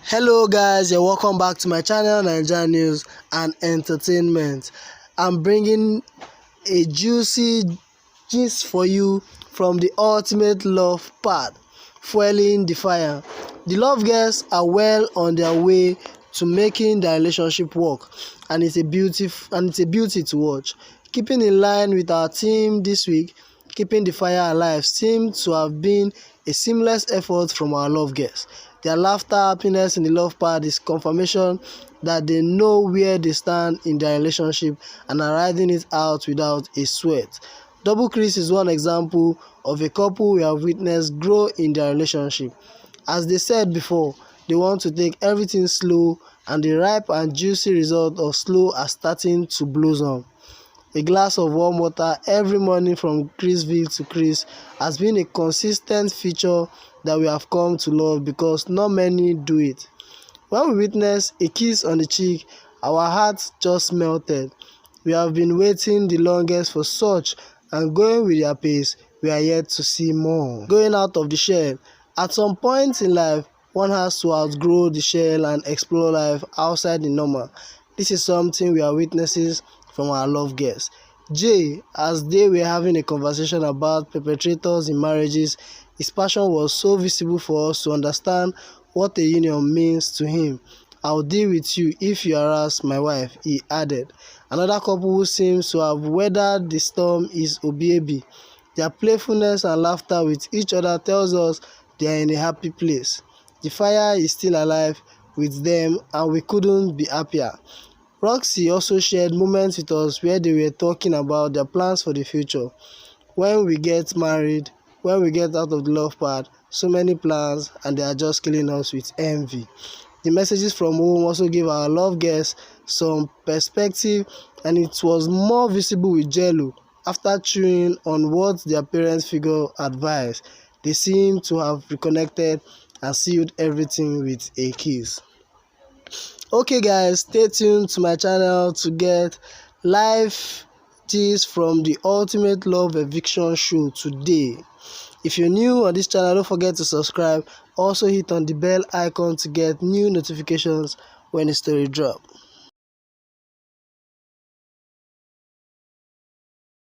Hello guys, you're welcome back to my channel NAIJA News and Entertainment. I'm bringing a juicy gist for you from the ultimate love part, fueling the fire. The love girls are well on their way to making their relationship work, and it's a beauty to watch. Keeping in line with our theme this week, keeping the fire alive seemed to have been a seamless effort from our love girls. Their laughter, happiness in the love part is confirmation that they know where they stand in their relationship and are riding it out without a sweat. DoubleChris is one example of a couple we have witnessed grow in their relationship. As they said before, they want to take everything slow, and the ripe and juicy result of slow are starting to blossom. A glass of warm water every morning from Chrisville to Chris has been a consistent feature that we have come to love because not many do it. When we witness a kiss on the cheek, our hearts just melted. We have been waiting the longest for such, and going with their pace, we are yet to see more. Going out of the shell. At some point in life, one has to outgrow the shell and explore life outside the normal. This is something we are witnesses from our love girls. Jay, as they were having a conversation about perpetrators in marriages, his passion was so visible for us to understand what a union means to him. "I'll deal with you if you harass my wife," he added. Another couple who seems to have weathered the storm is Obiebi. Their playfulness and laughter with each other tells us they are in a happy place. The fire is still alive with them, and we couldn't be happier. Roksie also shared moments with us where they were talking about their plans for the future. When we get married, when we get out of the love part, so many plans, and they are just killing us with envy. The messages from home also gave our love guests some perspective, and it was more visible with Jello. After chewing on what their parents' figure advised, they seem to have reconnected and sealed everything with a kiss. Okay guys, stay tuned to my channel to get live gist from the ultimate love eviction show today. If you're new on this channel, don't forget to subscribe. Also hit on the bell icon to get new notifications when the story drops.